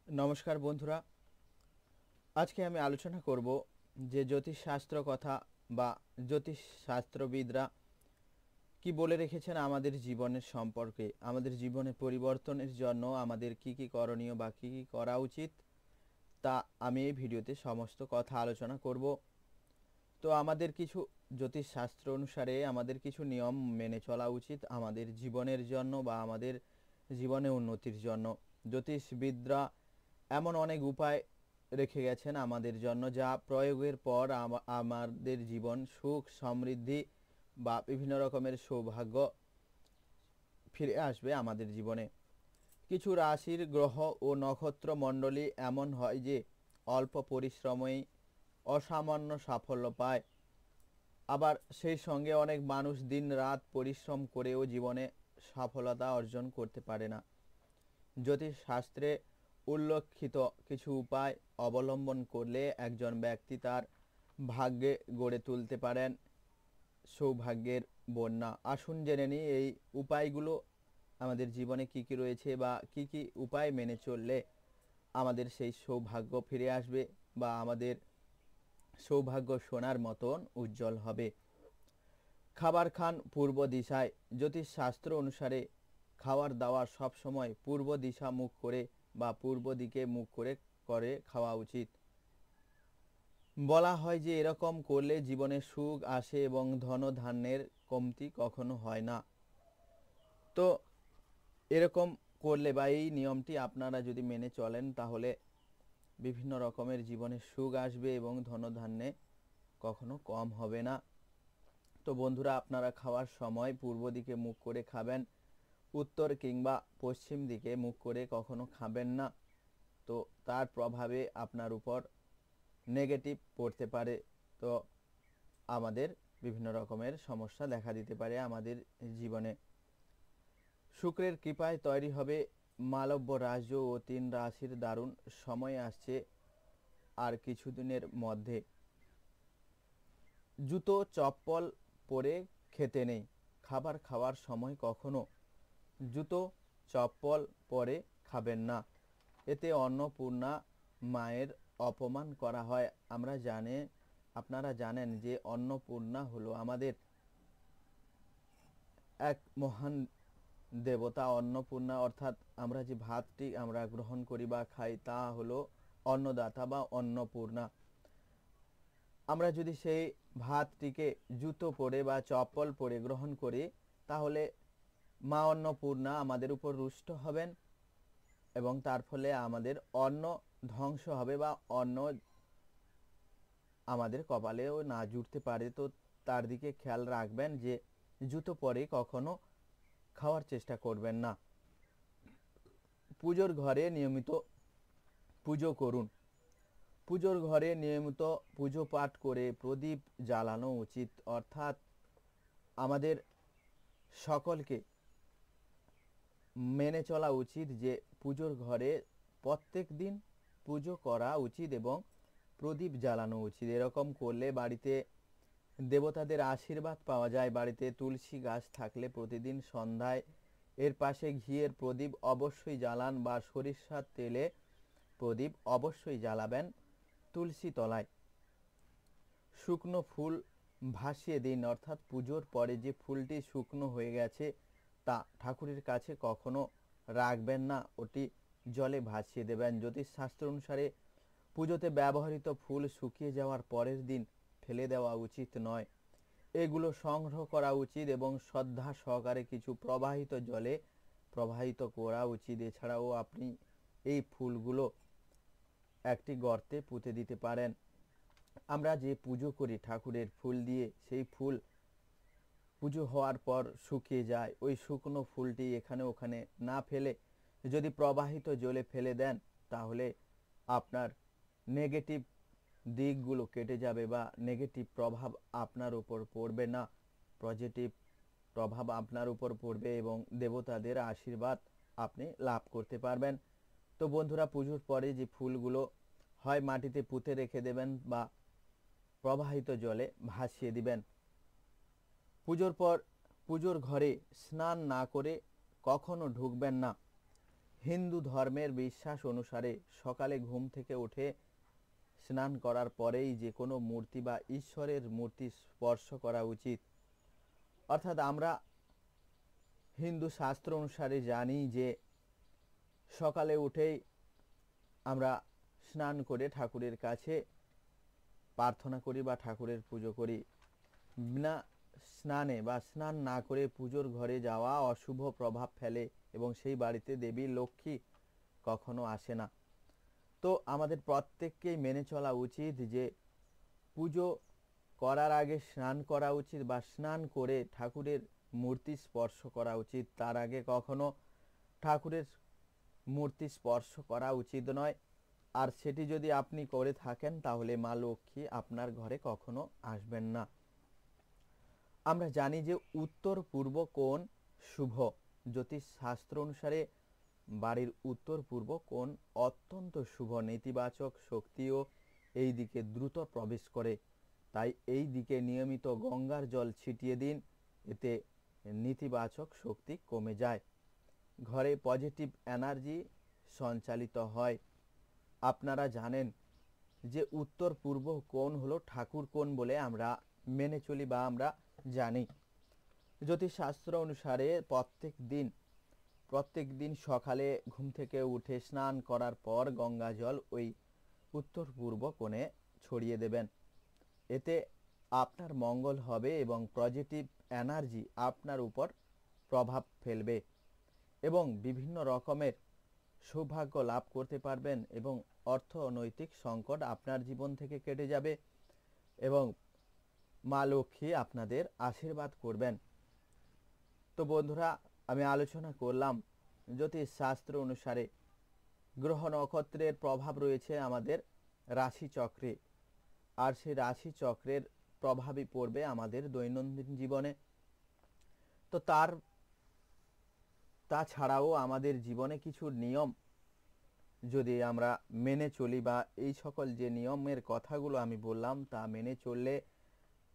নমস্কার বন্ধুরা, আজকে আমি আলোচনা করব যে জ্যোতিষশাস্ত্র কথা বা জ্যোতিষশাস্ত্রবিদরা কি বলে রেখেছেন আমাদের জীবনের সম্পর্কে, আমাদের জীবনে পরিবর্তনের জন্য আমাদের কি কি করণীয় বা কি কি করা উচিত, তা আমি এই ভিডিওতে সমস্ত কথা আলোচনা করব। তো আমাদের কিছু জ্যোতিষশাস্ত্র অনুসারে আমাদের কিছু নিয়ম মেনে চলা উচিত আমাদের জীবনের জন্য বা আমাদের জীবনে উন্নতির জন্য। জ্যোতিষবিদরা এমন অনেক উপায় রেখে গেছেন আমাদের জন্য, যা প্রয়োগের পর আমাদের জীবন সুখ সমৃদ্ধি বা বিভিন্ন রকমের সৌভাগ্য ফিরে আসবে আমাদের জীবনে। কিছু রাশির গ্রহ ও নক্ষত্র মণ্ডলী এমন হয় যে অল্প পরিশ্রমেই অসামান্য সাফল্য পায়। আবার সেই সঙ্গে অনেক মানুষ দিন রাত পরিশ্রম করেও জীবনে সফলতা অর্জন করতে পারে না। জ্যোতিষশাস্ত্রে উল্লেখিত কিছু উপায় অবলম্বন করলে একজন ব্যক্তি তার ভাগ্যে গড়ে তুলতে পারেন সৌভাগ্যের বন্যা। আসুন জেনে নিই এই উপায়গুলো আমাদের জীবনে কি কি রয়েছে বা কি কি উপায় মেনে চললে আমাদের সেই সৌভাগ্য ফিরে আসবে বা আমাদের সৌভাগ্য সোনার মতন উজ্জ্বল হবে। খাবার খান পূর্ব দিশায়। জ্যোতিষশাস্ত্র অনুসারে খাওয়ার দাওয়ার সবসময় পূর্ব দিশা মুখ করে বা পূর্ব দিকে মুখ করে করে খাওয়া উচিত। বলা হয় যে এরকম করলে জীবনে সুখ আসে এবং ধন ধান্যের কমতি কখনো হয় না। তো এরকম করলে বা এই নিয়মটি আপনারা যদি মেনে চলেন তাহলে বিভিন্ন রকমের জীবনে সুখ আসবে এবং ধনধান্যে কখনো কম হবে না। তো বন্ধুরা, আপনারা খাওয়ার সময় পূর্ব দিকে মুখ করে খাবেন, উত্তর কিংবা পশ্চিম দিকে মুখ করে কখনো খাবেন না। তো তার প্রভাবে আপনার উপর নেগেটিভ পড়তে পারে। তো আমাদের বিভিন্ন রকমের সমস্যা দেখা দিতে পারে আমাদের জীবনে। শুক্রের কৃপায় তৈরি হবে মালব্য রাজ্য ও 3 রাশির দারুণ সময় আসছে আর কিছুদিনের মধ্যে। জুতো চপ্পল পরে খেতে নেই। খাবার খাওয়ার সময় কখনো জুতো চপ্পল পরে খাবেন না, এতে অন্নপূর্ণা মায়ের অপমান করা হয়। আপনারা জানেন যে অন্নপূর্ণা হলো আমাদের এক মহান দেবতা। অন্নপূর্ণা অর্থাৎ আমরা যে ভাতটি আমরা গ্রহণ করি বা খাই তা হলো অন্নদাতা বা অন্নপূর্ণা। আমরা যদি সেই ভাতটিকে জুতো পরে বা চপ্পল পরে গ্রহণ করি তাহলে মা অন্নপূর্ণা আমাদের উপর রুষ্ট হবেন এবং তার ফলে আমাদের অন্ন ধ্বংস হবে বা অন্ন আমাদের কপালেও না জুটতে পারে। তো তার দিকে খেয়াল রাখবেন যে জুতো পরে কখনো খাওয়ার চেষ্টা করবেন না। পুজোর ঘরে নিয়মিত পুজো করুন। পুজোর ঘরে নিয়মিত পুজো পাঠ করে প্রদীপ জ্বালানো উচিত। অর্থাৎ আমাদের সকলকে মেনে চলা উচিত যে পুজোর ঘরে প্রত্যেক দিন পুজো করা উচিত এবং প্রদীপ জ্বালানো উচিত। এরকম করলে বাড়িতে দেবতাদের আশীর্বাদ পাওয়া যায়। বাড়িতে তুলসী গাছ থাকলে প্রতিদিন সন্ধ্যায় এর পাশে ঘিয়ের প্রদীপ অবশ্যই জ্বালান বা সরিষার তেলে প্রদীপ অবশ্যই জ্বালাবেন তুলসী তলায়। শুকনো ফুল ভাসিয়ে দিন, অর্থাৎ পুজোর পরে যে ফুলটি শুকনো হয়ে গেছে তা ঠাকুরের কাছে কখনো রাখবেন না, ওটি জলে ভাসিয়ে দেবেন। জ্যোতিষশাস্ত্র অনুসারে পুজোতে ব্যবহৃত ফুল শুকিয়ে যাওয়ার পরের দিন ফেলে দেওয়া উচিত নয়, এগুলো সংগ্রহ করা উচিত এবং শ্রদ্ধা সহকারে কিছু প্রবাহিত জলে প্রবাহিত করা উচিত। এছাড়াও আপনি এই ফুলগুলো একটি গর্তে পুঁতে দিতে পারেন। আমরা যে পুজো করি ঠাকুরের ফুল দিয়ে, সেই ফুল পুজো হওয়ার পর শুকিয়ে যায়। ওই শুকনো ফুলটি এখানে ওখানে না ফেলে যদি প্রবাহিত জলে ফেলে দেন তাহলে আপনার নেগেটিভ দিকগুলো কেটে যাবে বা নেগেটিভ প্রভাব আপনার উপর পড়বে না, পজিটিভ প্রভাব আপনার উপর পড়বে এবং দেবতাদের আশীর্বাদ আপনি লাভ করতে পারবেন। তো বন্ধুরা, পুজোর পরে যে ফুলগুলো হয় মাটিতে পুঁতে রেখে দেবেন বা প্রবাহিত জলে ভাসিয়ে দিবেন। পুজোর পর পুজোর ঘরে স্নান না করে কখনো ঢুকবেন না। হিন্দু ধর্মের বিশ্বাস অনুসারে সকালে ঘুম থেকে উঠে স্নান করার পরেই যে কোনো মূর্তি বা ঈশ্বরের মূর্তি স্পর্শ করা উচিত। অর্থাৎ আমরা হিন্দু শাস্ত্র অনুসারে জানি যে সকালে উঠেই আমরা স্নান করে ঠাকুরের কাছে প্রার্থনা করি বা ঠাকুরের পুজো করি। বিনা স্নানে বা স্নান না করে পুজোর ঘরে যাওয়া অশুভ প্রভাব ফেলে এবং সেই বাড়িতে দেবী লক্ষ্মী কখনো আসে না। তো আমাদের প্রত্যেককেই মেনে চলা উচিত যে পুজো করার আগে স্নান করা উচিত বা স্নান করে ঠাকুরের মূর্তি স্পর্শ করা উচিত। তার আগে কখনো ঠাকুরের মূর্তি স্পর্শ করা উচিত নয়। আর সেটি যদি আপনি করে থাকেন তাহলে মা লক্ষ্মী আপনার ঘরে কখনো আসবেন না। আমরা জানি যে উত্তর পূর্ব কোণ শুভ। জ্যোতিষ শাস্ত্র অনুসারে বাড়ির উত্তর পূর্ব কোণ অত্যন্ত শুভ। নেতিবাচক শক্তিও এই দিকে দ্রুত প্রবেশ করে। তাই এই দিকে নিয়মিত গঙ্গার জল ছিটিয়ে দিন, এতে নেতিবাচক শক্তি কমে যায়, ঘরে পজিটিভ এনার্জি সঞ্চালিত হয়। আপনারা জানেন যে উত্তর পূর্ব কোণ হলো ঠাকুর কোণ বলে আমরা মেনে চলি বা আমরা জানি। জ্যোতিষশাস্ত্র অনুসারে প্রত্যেক দিন সকালে ঘুম থেকে উঠে স্নান করার পর গঙ্গা জল ওই উত্তর পূর্ব কোণে ছড়িয়ে দেবেন। এতে আপনার মঙ্গল হবে এবং পজিটিভ এনার্জি আপনার উপর প্রভাব ফেলবে এবং বিভিন্ন রকমের সৌভাগ্য লাভ করতে পারবেন এবং অর্থনৈতিক সংকট আপনার জীবন থেকে কেটে যাবে এবং মা লক্ষ্মী আপনাদের আশীর্বাদ করবেন। তো বন্ধুরা, আমি আলোচনা করলাম জ্যোতিষ শাস্ত্র অনুসারে গ্রহ নক্ষত্রের প্রভাব রয়েছে আমাদের রাশি চক্রে, আর সেই রাশি চক্রের প্রভাবই পড়বে আমাদের দৈনন্দিন জীবনে। তো তাছাড়াও আমাদের জীবনে কিছু নিয়ম যদি আমরা মেনে চলি বা এই সকল যে নিয়মের কথাগুলো আমি বললাম তা মেনে চললে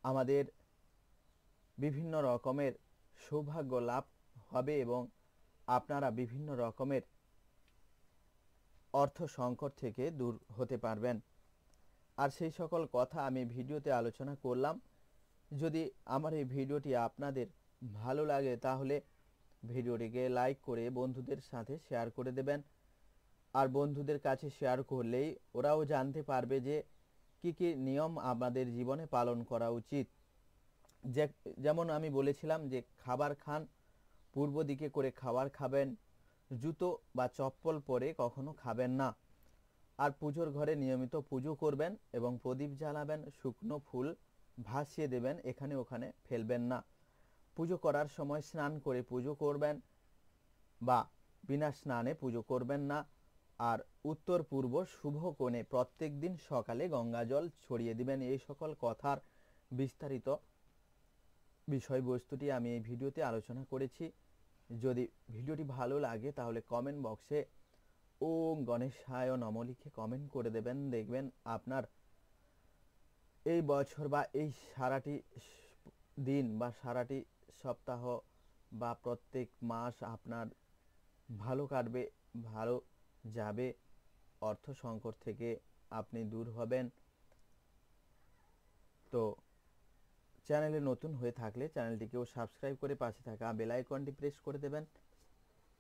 আমাদের বিভিন্ন রকমের সৌভাগ্য লাভ হবে এবং আপনারা বিভিন্ন রকমের অর্থ সংকট থেকে দূর হতে পারবেন। আর সেই সকল কথা আমি ভিডিওতে আলোচনা করলাম। যদি আমার এই ভিডিওটি আপনাদের ভালো লাগে তাহলে ভিডিওটিকে লাইক করে বন্ধুদের সাথে শেয়ার করে দেবেন। আর বন্ধুদের কাছে শেয়ার করলেই ওরাও জানতে পারবে যে কি কি নিয়ম আমাদের জীবনে পালন করা উচিত। যেমন আমি বলেছিলাম যে খাবার খান, পূর্ব দিকে করে খাবার খাবেন, জুতো বা চপ্পল পরে কখনো খাবেন না। আর পুজোর ঘরে নিয়মিত পুজো করবেন এবং প্রদীপ জ্বালাবেন, শুকনো ফুল ভাসিয়ে দেবেন, এখানে ওখানে ফেলবেন না। পুজো করার সময় স্নান করে পুজো করবেন বা বিনা স্নানে পুজো করবেন না। আর উত্তর পূর্ব শুভ কোণে প্রত্যেক দিন সকালে গঙ্গা জল ছড়িয়ে দিবেন। এই সকল কথার বিস্তারিত বিষয়বস্তুটি আমি এই ভিডিওতে আলোচনা করেছি। যদি ভিডিওটি ভালো লাগে তাহলে কমেন্ট বক্সে ওম গণেশায় নমঃ লিখে কমেন্ট করে দেবেন। দেখবেন আপনার এই বছর বা এই সারাটি দিন বা সারাটি সপ্তাহ বা প্রত্যেক মাস আপনার ভালো কাটবে, ভালো যাবে, অর্থ সংকট থেকে আপনি দূর হবেন। তো চ্যানেলে নতুন হয়ে থাকলে চ্যানেলটিকেও সাবস্ক্রাইব করে পাশে থাকা বেল আইকনটি প্রেস করে দেবেন।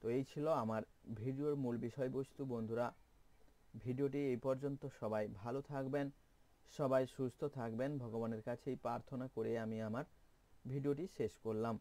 তো এই ছিল আমার ভিডিওর মূল বিষয়বস্তু। বন্ধুরা, ভিডিওটি এই পর্যন্ত। সবাই ভালো থাকবেন, সবাই সুস্থ থাকবেন, ভগবানের কাছে এই প্রার্থনা করে আমি আমার ভিডিওটি শেষ করলাম।